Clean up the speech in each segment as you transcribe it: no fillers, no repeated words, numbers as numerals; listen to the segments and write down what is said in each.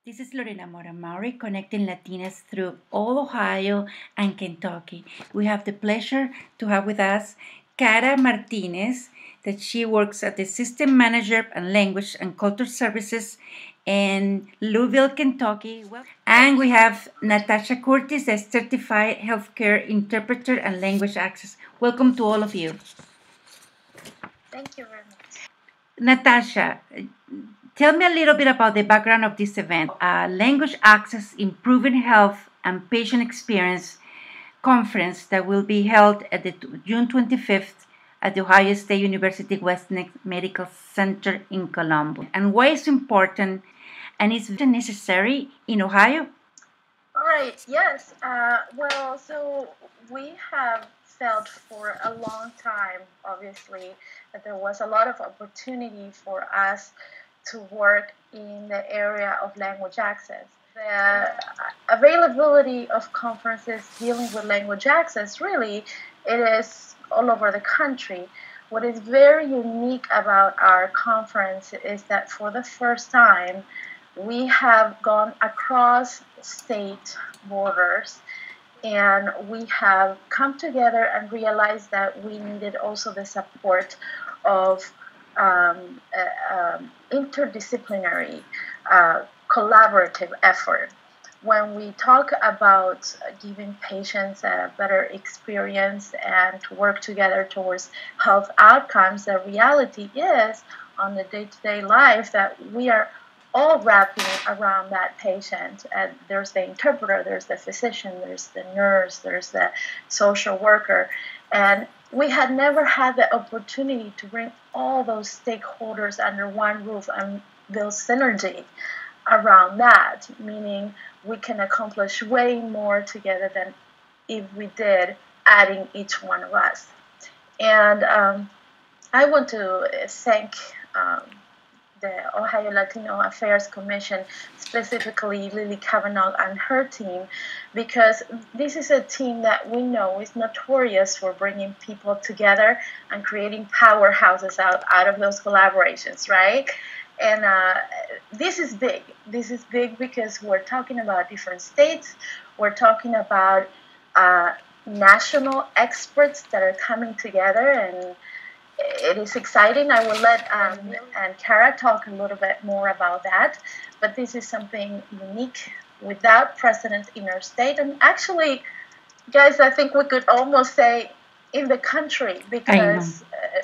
This is Lorena Mora-Mowry, connecting Latinas through all Ohio and Kentucky. We have the pleasure to have with us Cara Martinez, that she works as the System Manager and Language and Culture Services in Louisville, Kentucky. And we have Natasha Curtis, a Certified Healthcare Interpreter and Language Access. Welcome to all of you. Thank you very much. Natasha, tell me a little bit about the background of this event. Language Access Improving Health and Patient Experience conference that will be held at the June 25th at the Ohio State University Western Medical Center in Columbus. And why it's important and it's necessary in Ohio? All right, yes. So we have felt for a long time, obviously, that there was a lot of opportunity for us to work in the area of language access. The availability of conferences dealing with language access, really, it is all over the country. What is very unique about our conference is that for the first time, we have gone across state borders and we have come together and realized that we needed also the support of interdisciplinary collaborative effort. When we talk about giving patients a better experience and to work together towards health outcomes, the reality is on the day-to-day life that we are all wrapping around that patient. And there's the interpreter, there's the physician, there's the nurse, there's the social worker. And we had never had the opportunity to bring all those stakeholders under one roof and build synergy around that, meaning we can accomplish way more together than if we did adding each one of us. And I want to thank the Ohio Latino Affairs Commission, specifically Lily Kavanaugh and her team, because this is a team that we know is notorious for bringing people together and creating powerhouses out of those collaborations, right? And this is big. This is big because we're talking about different states. We're talking about national experts that are coming together, and it is exciting. I will let and Cara talk a little bit more about that. But this is something unique, without precedent in our state, and actually, guys, I think we could almost say in the country, because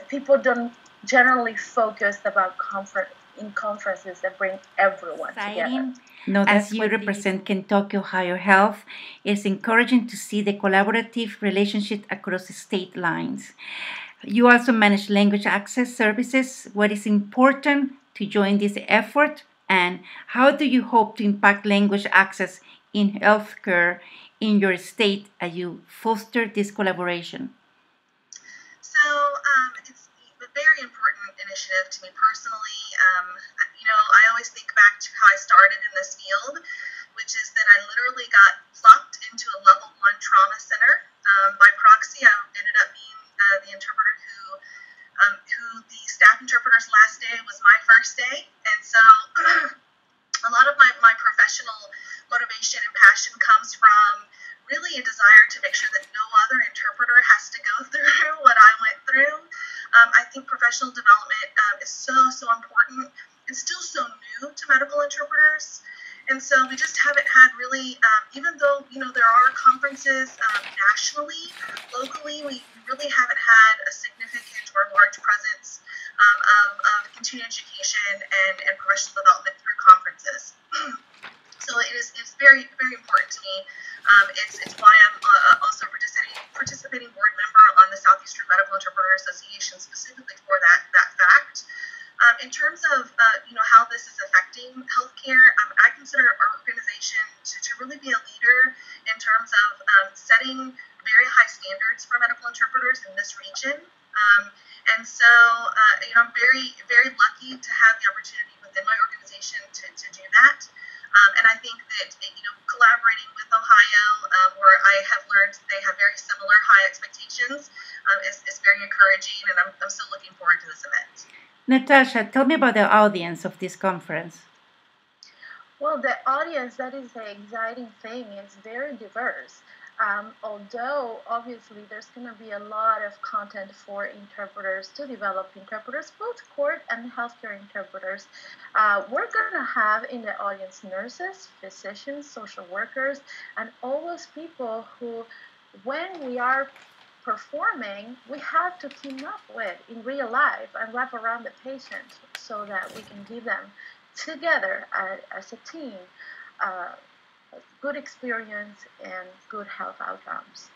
people don't generally focus about conferences that bring everyone together. No, as you represent Kentucky, Ohio Health, it's encouraging to see the collaborative relationship across the state lines. You also manage language access services. What is important to join this effort, and how do you hope to impact language access in healthcare in your state as you foster this collaboration? So it's a very important initiative to me personally. I always think back to how I started in this field, which is that I literally got plucked into a level 1 trauma center. By proxy, I ended up being the interpreter who the staff interpreter's last day was my first day. And so a lot of my professional motivation and passion comes from really a desire to make sure that no other interpreter has to go through what I went through. I think professional development is so important and still so new to medical interpreters. And so we just haven't had really, even though, there are conferences nationally, locally, we really haven't had a significant or large presence of continuing education and professional development through conferences. So it's very, very important to me. It's why I'm also participating board member on the Southeastern Medical Interpreter Association, specifically for that fact. In terms of how this is affecting healthcare, I consider our organization to really be a leader in terms of setting very high standards for medical interpreters in this region. And so I'm very, very lucky to have the opportunity within my organization to do that. And I think that collaborating with Ohio, where I have learned they have very similar high expectations, is very encouraging, and I'm still looking forward to this event. Natasha, tell me about the audience of this conference. Well, the audience, that is the exciting thing, is very diverse. Although obviously there's going to be a lot of content for interpreters to develop interpreters, both court and healthcare interpreters. We're going to have in the audience nurses, physicians, social workers, and all those people who, when we are performing, we have to team up with in real life and wrap around the patient so that we can give them together as a team good experience and good health outcomes.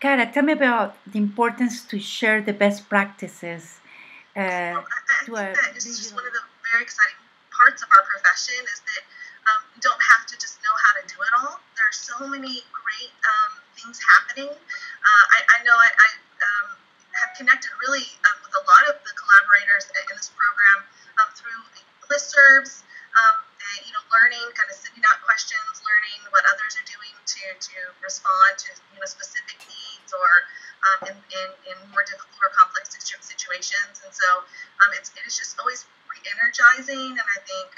Cara, tell me about the importance to share the best practices. I think that it's just one of the very exciting parts of our profession is that we don't have to just know how to do it all. There are so many great things happening. I know I have connected really with a lot of the collaborators in this program through listservs, learning, kind of sending out questions, learning what others are doing to respond to specific needs or in more difficult or complex situations. And so it is just always re-energizing, and I think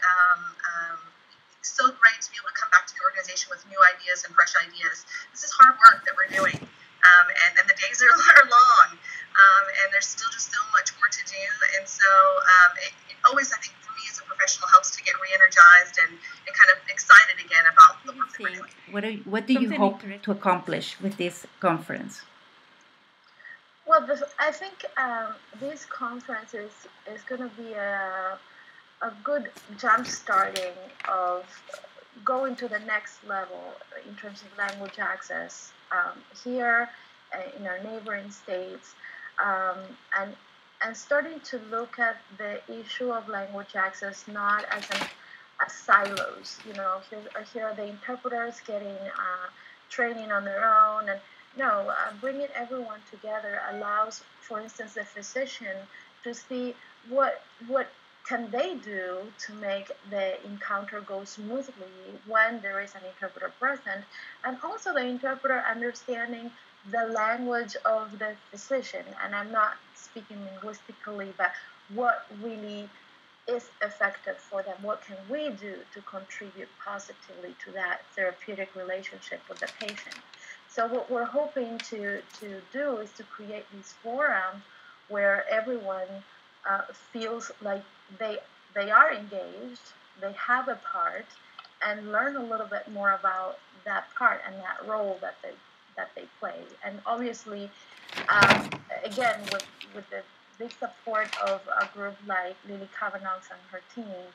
it's so great to be able to come back to the organization with new ideas and fresh ideas. This is hard work that we're doing, and the days are long, and there's still just so much more to do. And so it always, I think, for me as a professional, helps to get re-energized and kind of excited again about the work that we're doing. What do you hope to accomplish with this conference? Well, I think this conference is going to be a good jump starting of going to the next level in terms of language access here in our neighboring states, and starting to look at the issue of language access not as silos. Here are the interpreters getting training on their own, and no, bringing everyone together allows, for instance, the physician to see what can they do to make the encounter go smoothly when there is an interpreter present, and also the interpreter understanding the language of the physician. And I'm not speaking linguistically, but what really is effective for them. What can we do to contribute positively to that therapeutic relationship with the patient? So what we're hoping to do is to create these forums where everyone feels like they are engaged, they have a part, and learn a little bit more about that part and that role that they play. And obviously, again, with the big support of a group like Lily Kavanaugh and her team,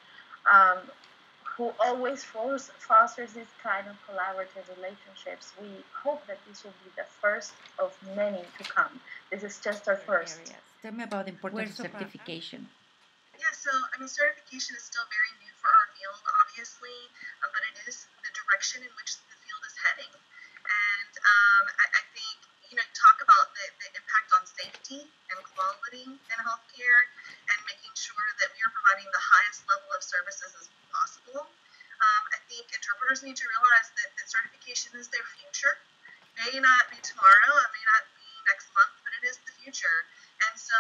who always fosters this kind of collaborative relationships, we hope that this will be the first of many to come. This is just our first. Tell me about the importance of certification. Yeah, so certification is still very new for our field, obviously, but it is the direction in which the field is heading. And I think, talk about the impact on safety and quality in healthcare and making sure that we are providing the highest level of services as possible. I think interpreters need to realize that certification is their future. It may not be tomorrow, it may not be next month, but it is the future. And so,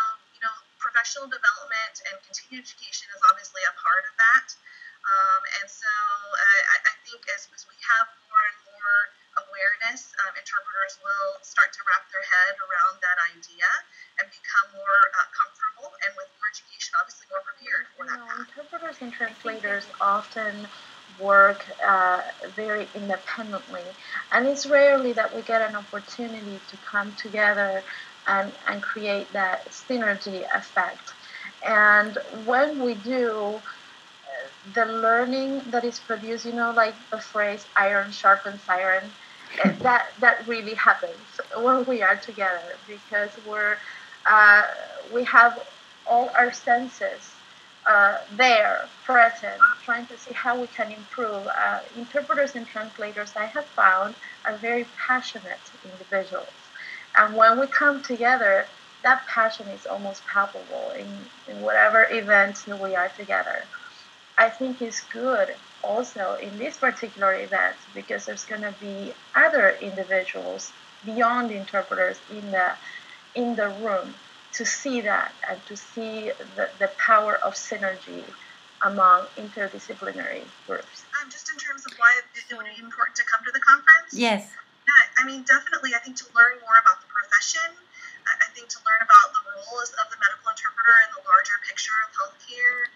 professional development and continued education is obviously a part of that. And so I think as we have more and more awareness, interpreters will start to wrap their head around that idea and become more comfortable, and with more education, obviously more prepared for that path. Interpreters and translators often work very independently, and it's rarely that we get an opportunity to come together and create that synergy effect. And when we do, the learning that is produced, like the phrase iron sharpens iron, that really happens when we are together, because we have all our senses there, present, trying to see how we can improve. Interpreters and translators, I have found, are very passionate individuals. And when we come together, that passion is almost palpable in whatever event we are together. I think it's good also in this particular event because there's going to be other individuals beyond interpreters in the room to see that and to see the power of synergy among interdisciplinary groups. Just in terms of why it would be important to come to the conference? Yes. Yeah, I mean, definitely. I think to learn more about the profession, I think to learn about the roles of the medical interpreter in the larger picture of healthcare.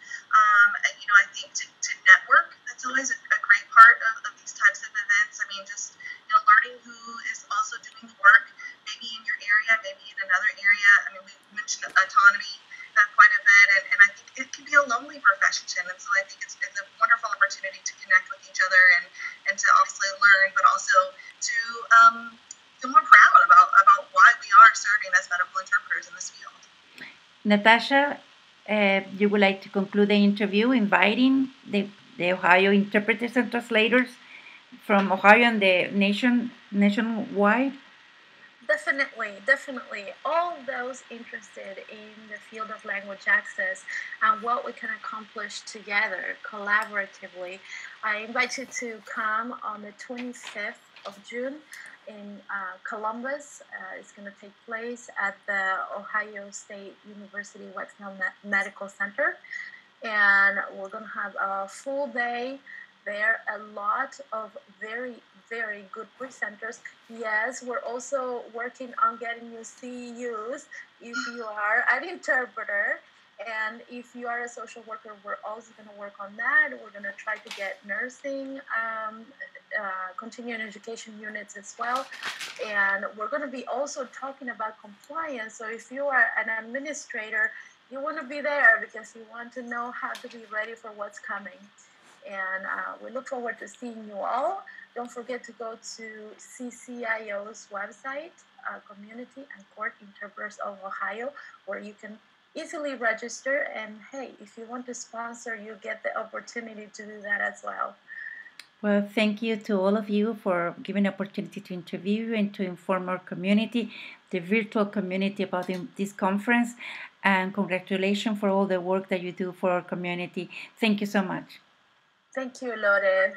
I think to network, that's always a great part of these types of events. I mean, just learning who is also doing the work, maybe in your area, maybe in another area. I mean, we mentioned autonomy quite a bit, and I think it can be a lonely profession, and so I think it's a wonderful opportunity to connect with each other and to obviously learn, but also to feel more proud about why we are serving as medical interpreters in this field. Natasha, you would like to conclude the interview inviting the Ohio interpreters and translators from Ohio and the nationwide? Definitely. All those interested in the field of language access and what we can accomplish together collaboratively, I invite you to come on the 25th of June in Columbus. It's going to take place at the Ohio State University Wexner Medical Center. And we're going to have a full day there, a lot of very good presenters. Yes, we're also working on getting you CEUs if you are an interpreter. And if you are a social worker, we're also going to work on that. We're going to try to get nursing, continuing education units as well. And we're going to be also talking about compliance. So if you are an administrator, you want to be there because you want to know how to be ready for what's coming. And we look forward to seeing you all. Don't forget to go to CCIO's website, Community and Court Interpreters of Ohio, where you can easily register. And hey, if you want to sponsor, you get the opportunity to do that as well. Well, thank you to all of you for giving the opportunity to interview and to inform our community, the virtual community, about this conference. And congratulations for all the work that you do for our community. Thank you so much. Thank you, Lore.